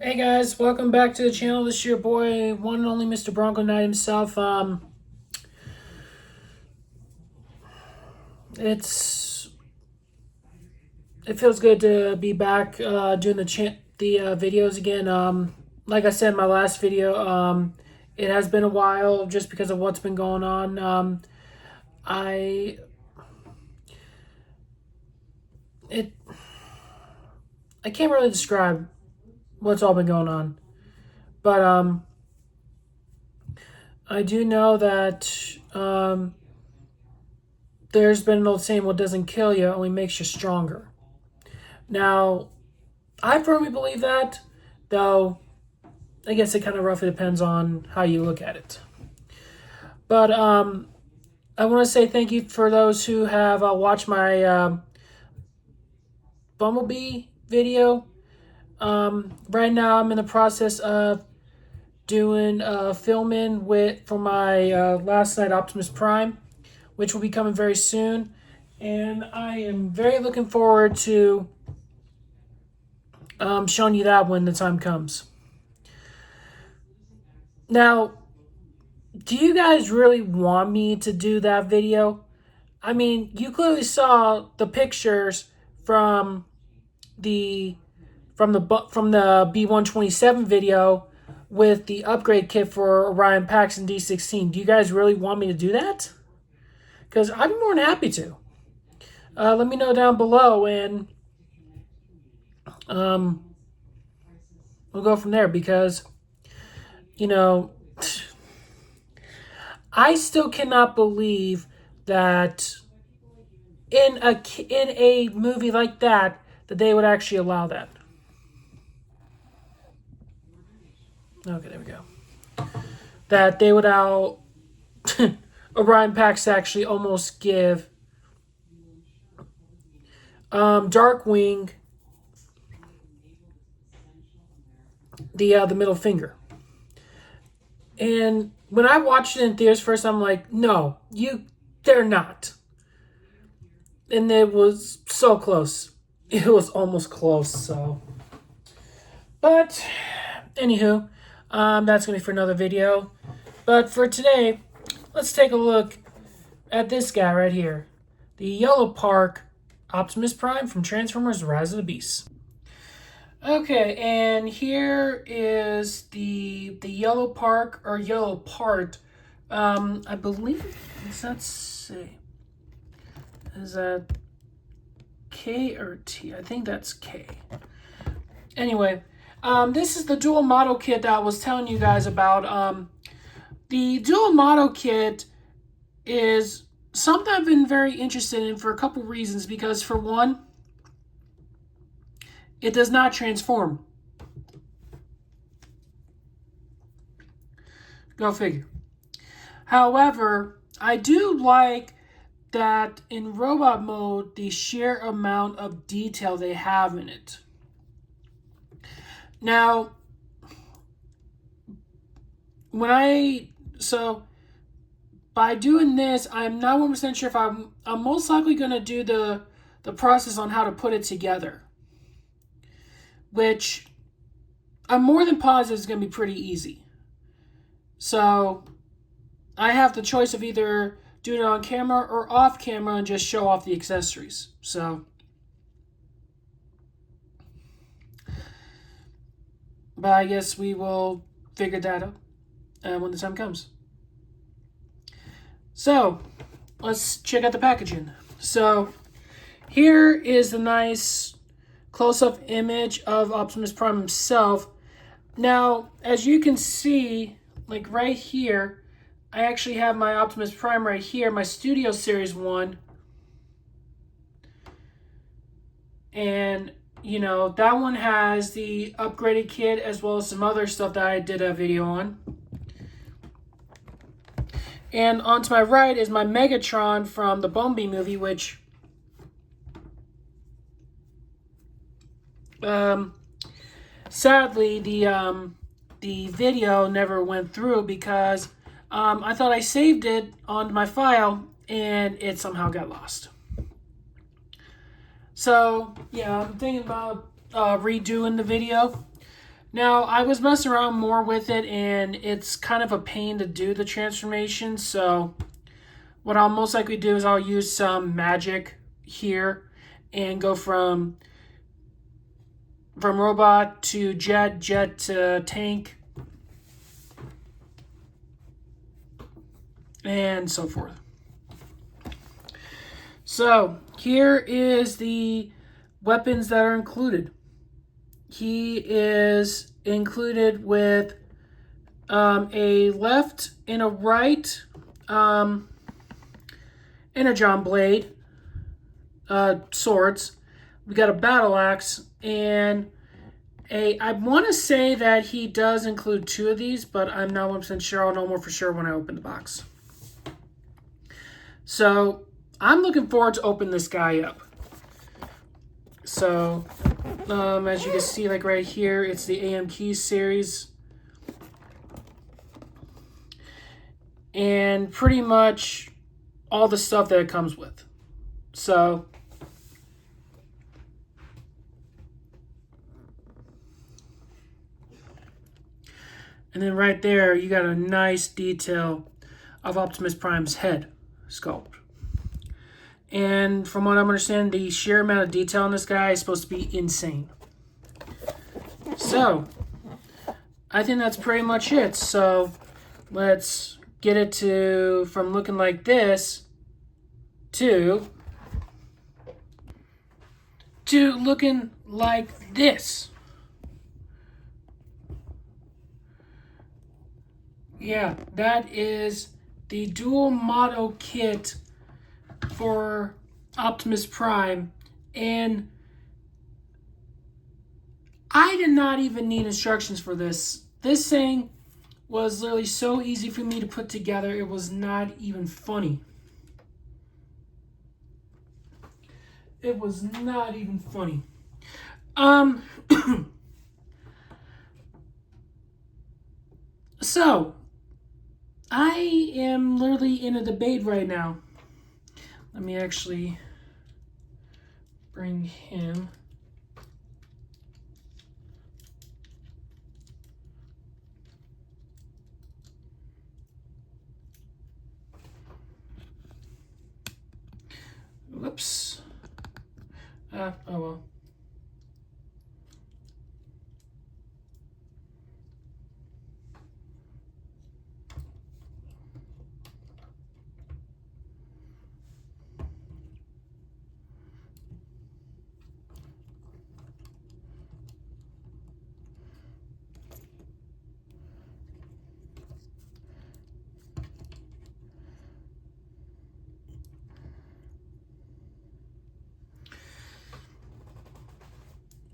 Hey guys, welcome back to the channel. This is your boy, one and only Mr. Bronco Knight himself. It feels good to be back doing the videos again. Like I said in my last video, it has been a while just because of what's been going on. I it I can't really describe what's all been going on, but I do know that there's been an old saying, what doesn't kill you only makes you stronger. Now, I firmly believe that, though I guess it kind of roughly depends on how you look at it. But I want to say thank you for those who have watched my Bumblebee video. Right now, I'm in the process of doing filming for my last night Optimus Prime, which will be coming very soon, and I am very looking forward to showing you that when the time comes. Now, do you guys really want me to do that video? I mean, you clearly saw the pictures from the B127 video with the upgrade kit for Orion Paxton D16. Do you guys really want me to do that? Because I'd be more than happy to. Let me know down below, and we'll go from there. Because, you know, I still cannot believe that in a movie like that they would actually allow that. Okay, there we go. That they would allow Orion Pax to actually almost give Darkwing the middle finger. And when I watched it in theaters first, I'm like, no, they're not. And it was so close. It was almost close, so. But, anywho, that's going to be for another video. But for today, let's take a look at this guy right here. The Yolopark Optimus Prime from Transformers Rise of the Beasts. Okay, and here is the Yolopark, or Yolopart. I believe, does that say? Is that K or T? I think that's K. Anyway, this is the dual model kit that I was telling you guys about. The dual model kit is something I've been very interested in for a couple reasons. Because for one, it does not transform. Go figure. However, I do like that in robot mode, the sheer amount of detail they have in it. Now, by doing this, I'm not 100% sure if I'm most likely going to do the process on how to put it together, which I'm more than positive is going to be pretty easy. So I have the choice of either doing it on camera or off camera and just show off the accessories. So, but I guess we will figure that out when the time comes. So, let's check out the packaging. So, here is the nice close-up image of Optimus Prime himself. Now, as you can see, like right here, I actually have my Optimus Prime right here, my Studio Series 1. And, you know, that one has the upgraded kit as well as some other stuff that I did a video on. And on to my right is my Megatron from the Bumblebee movie, which sadly the video never went through because I thought I saved it on my file and it somehow got lost. So yeah, I'm thinking about redoing the video. Now, I was messing around more with it, and it's kind of a pain to do the transformation, so what I'll most likely do is I'll use some magic here and go from robot to jet, jet to tank, and so forth. So here is the weapons that are included. He is included with a left and a right energon blade, swords. We got a battle axe and I want to say that he does include 2 of these, but I'm not 100% sure. I'll know more for sure when I open the box. So I'm looking forward to open this guy up. So as you can see, like right here, it's the AM Keys series. And pretty much all the stuff that it comes with. So and then right there, you got a nice detail of Optimus Prime's head sculpt. And from what I'm understanding, the sheer amount of detail on this guy is supposed to be insane. So, I think that's pretty much it. So, let's get it from looking like this to looking like this. Yeah, that is the dual motto kit for Optimus Prime, and I did not even need instructions for this. This thing was literally so easy for me to put together, it was not even funny. It was not even funny. So, I am literally in a debate right now. Let me actually bring him. Whoops. Oh well.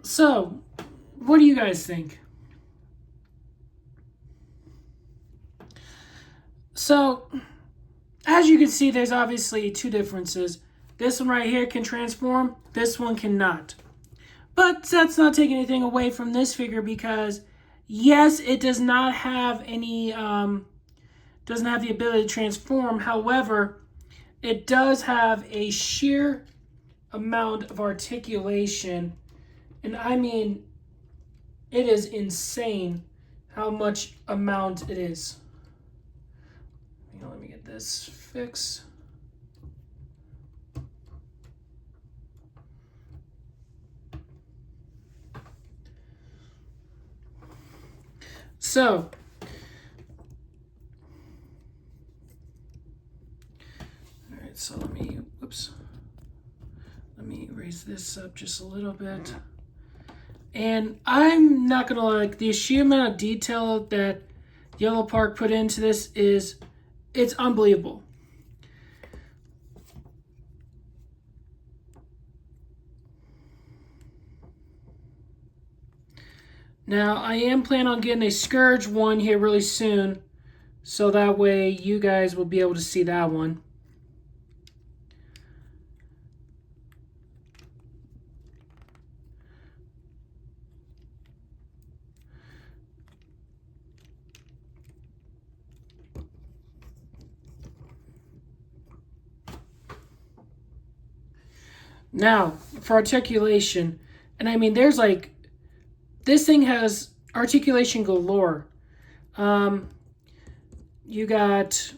So, what do you guys think? So, as you can see, there's obviously 2 differences. This one right here can transform, this one cannot. But that's not taking anything away from this figure because, yes, it does not have any, doesn't have the ability to transform. However, it does have a sheer amount of articulation. And I mean, it is insane how much amount it is. Let me get this fixed. So, all right, so let me raise this up just a little bit. And I'm not gonna lie, the sheer amount of detail that Yolopark put into this it's unbelievable. Now, I am planning on getting a Scourge one here really soon, so that way you guys will be able to see that one. Now, for articulation, and I mean, there's like, this thing has articulation galore. You got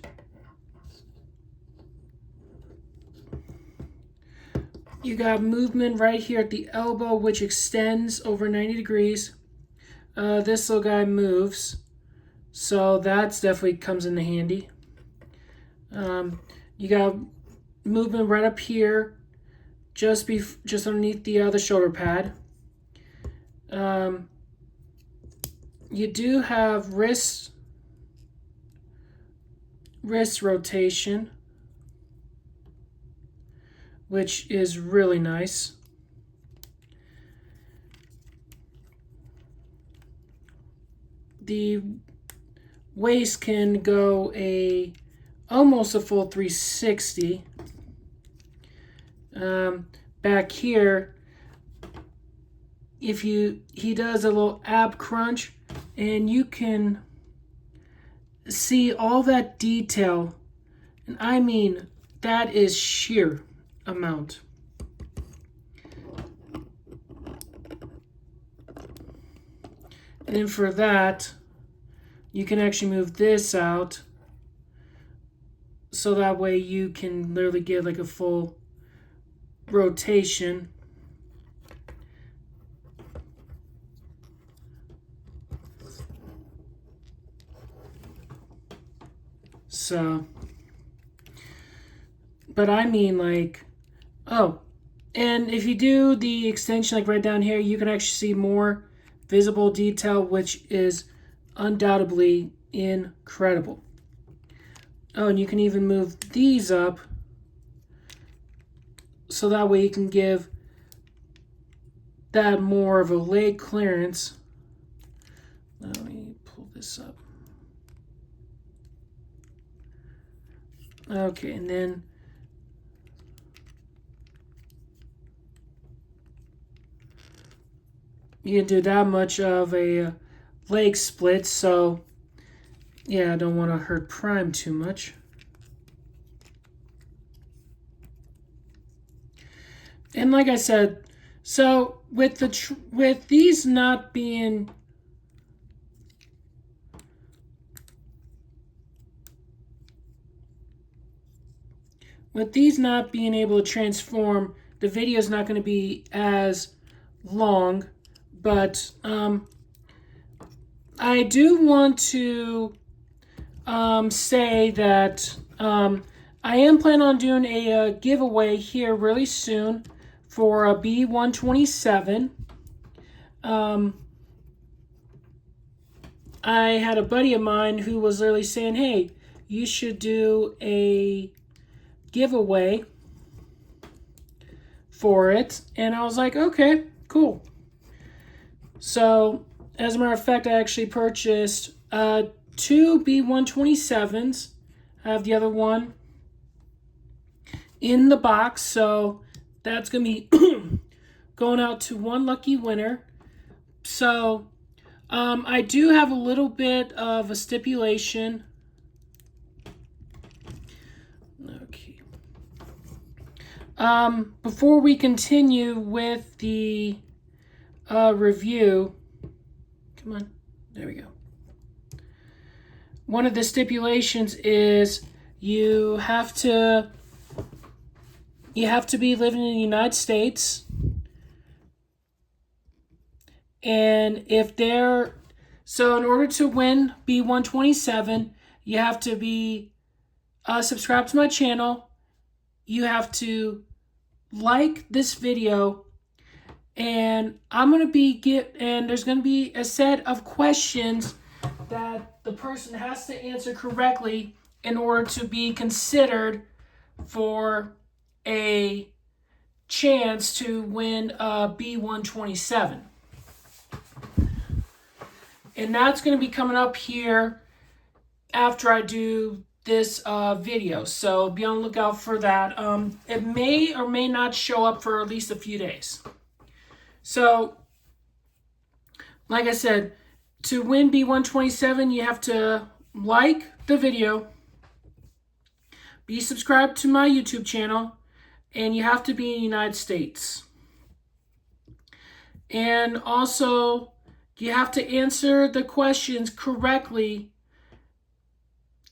movement right here at the elbow, which extends over 90 degrees. This little guy moves, so that's definitely comes in handy. You got movement right up here, just underneath the shoulder pad. You do have wrist rotation, which is really nice. The waist can go almost a full 360. Back here, he does a little ab crunch, and you can see all that detail, and I mean that is sheer amount. And then for that, you can actually move this out, so that way you can literally get like a full rotation. So, but I mean like, oh, and if you do the extension like right down here, you can actually see more visible detail, which is undoubtedly incredible. Oh, and you can even move these up, so that way you can give that more of a leg clearance. Let me pull this up. Okay, and then you can do that much of a leg split, so yeah, I don't want to hurt prime too much. And like I said, so with these not being able to transform, the video is not going to be as long, but I do want to say that I am planning on doing a giveaway here really soon for a B127. I had a buddy of mine who was literally saying, hey, you should do a giveaway for it. And I was like, okay, cool. So, as a matter of fact, I actually purchased 2 B127s. I have the other one in the box, so that's going to be going out to one lucky winner. So, I do have a little bit of a stipulation. Okay. Before we continue with the review, come on, there we go. One of the stipulations is you have to be living in the United States, and so in order to win B127, you have to be subscribed to my channel. You have to like this video, and there's going to be a set of questions that the person has to answer correctly in order to be considered for a chance to win a B127. And that's going to be coming up here after I do this video. So be on the lookout for that. It may or may not show up for at least a few days. So, like I said, to win B127, you have to like the video, be subscribed to my YouTube channel, and you have to be in the United States. And also, You have to answer the questions correctly.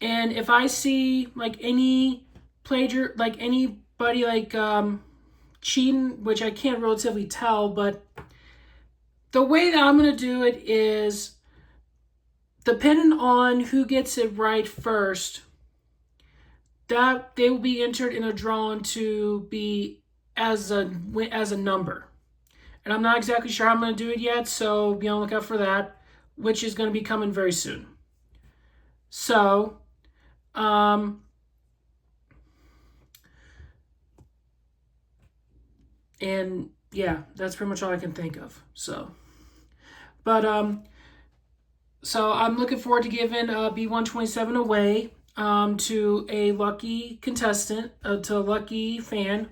And if I see like any anybody cheating, which I can't relatively tell, but the way that I'm going to do it is depending on who gets it right first, that they will be entered in a drawing to be as a number. And I'm not exactly sure how I'm going to do it yet, so be on the lookout for that, which is going to be coming very soon. So, and yeah, that's pretty much all I can think of. So, but so I'm looking forward to giving B127 away to a lucky contestant, to a lucky fan.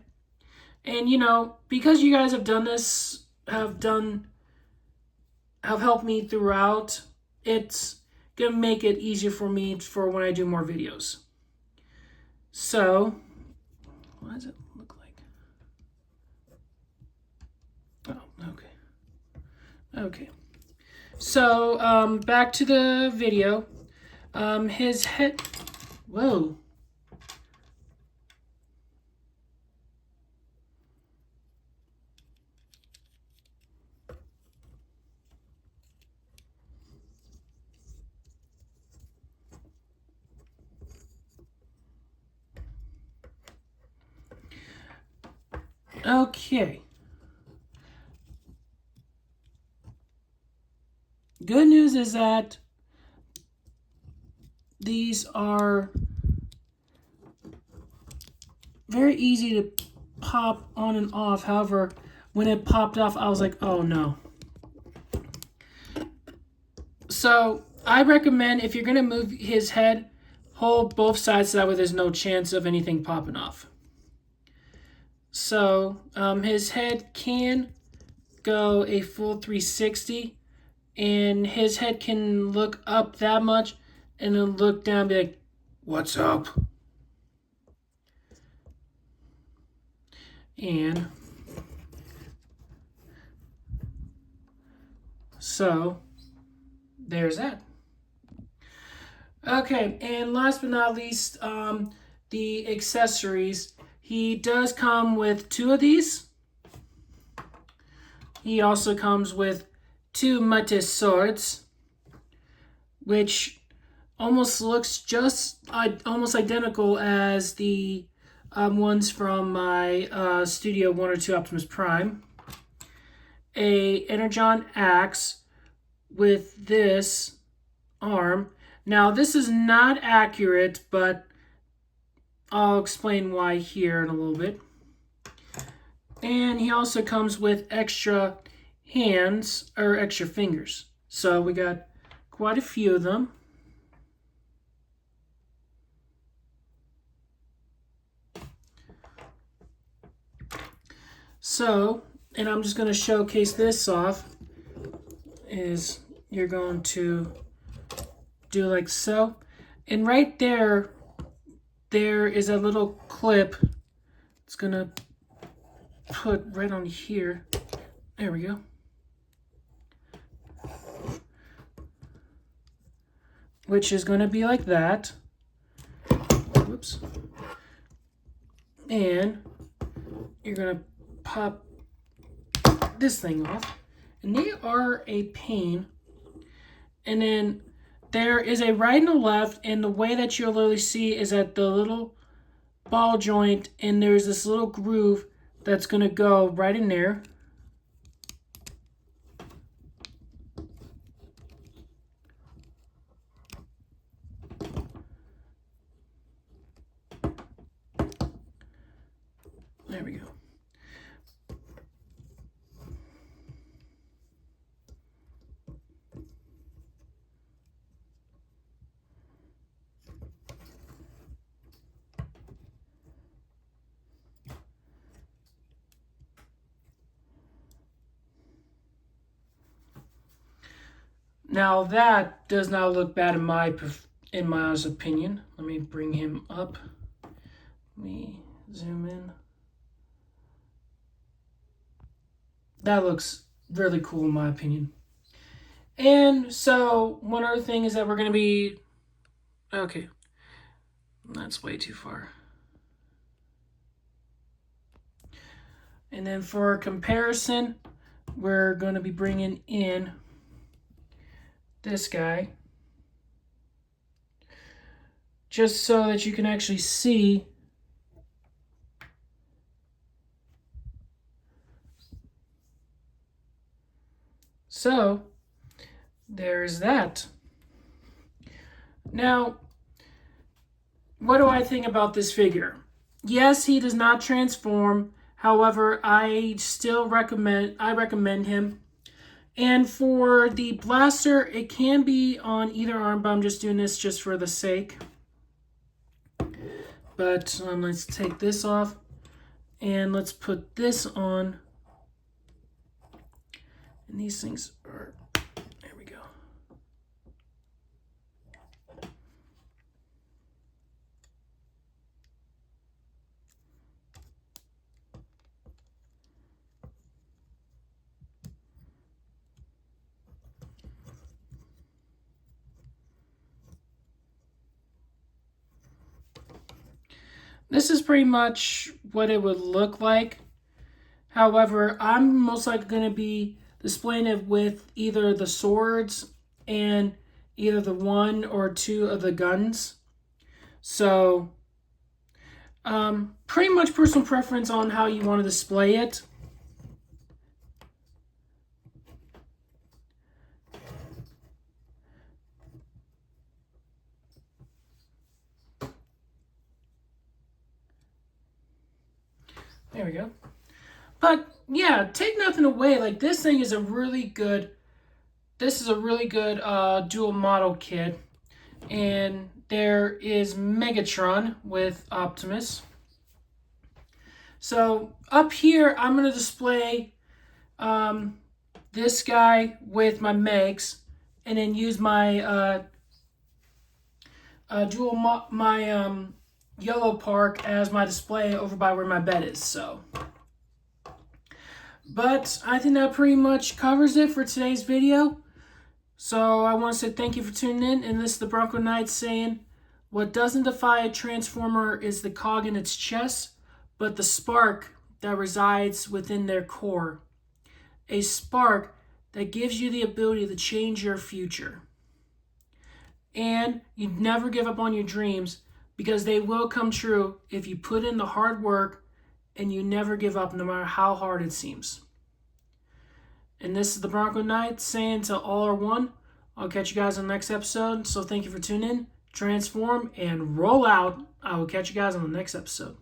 And because you guys have done this, have helped me throughout, it's gonna make it easier for me for when I do more videos. So, what does it look like? Oh, okay. So, back to the video. His head. Whoa. Okay. Good news is that these are very easy to pop on and off. However, when it popped off, I was like, oh no. So I recommend, if you're going to move his head, hold both sides so that way there's no chance of anything popping off. So his head can go a full 360, and his head can look up that much and then look down and be like, what's up? And so there's that. Okay, and last but not least, the accessories. He does come with 2 of these. He also comes with 2 Mattis swords, which almost looks almost identical as the ones from my Studio 1 or 2 Optimus Prime. A Energon axe with this arm. Now, this is not accurate, but I'll explain why here in a little bit. And he also comes with extra hands, or extra fingers. So we got quite a few of them. So, and I'm just going to showcase this off, is you're going to do like so. And right there is a little clip. It's going to put right on here. There we go. Which is going to be like that. Whoops. And you're going to pop this thing off. And they are a pain. And then there is a right and a left, and the way that you'll literally see is at the little ball joint, and there's this little groove that's going to go right in there. There we go. Now that does not look bad in my honest opinion. Let me bring him up. Let me zoom in. That looks really cool in my opinion. And so one other thing is that we're going to be... Okay. That's way too far. And then for comparison, we're going to be bringing in this guy. Just so that you can actually see so there's that. Now, what do I think about this figure? Yes, he does not transform. However, I still recommend him. And for the blaster, it can be on either arm, but I'm just doing this just for the sake. But let's take this off and let's put this on. And these things are, there we go. This is pretty much what it would look like. However, I'm most likely going to be displaying it with either the swords and either the 1 or 2 of the guns. So, pretty much personal preference on how you want to display it. There we go. But yeah, take nothing away. Like, this thing is a really good. This is a really good dual model kit, and there is Megatron with Optimus. So up here, I'm gonna display this guy with my Megs, and then use my Yolopark as my display over by where my bed is. So, but I think that pretty much covers it for today's video. So I want to say thank you for tuning in, and this is the Bronco Knight saying, what doesn't defy a transformer is the cog in its chest, but the spark that resides within their core. A spark that gives you the ability to change your future. And you never give up on your dreams, because they will come true if you put in the hard work and you never give up no matter how hard it seems. And this is the Bronco Knight saying to all are one. I'll catch you guys on the next episode. So thank you for tuning in. Transform and roll out. I will catch you guys on the next episode.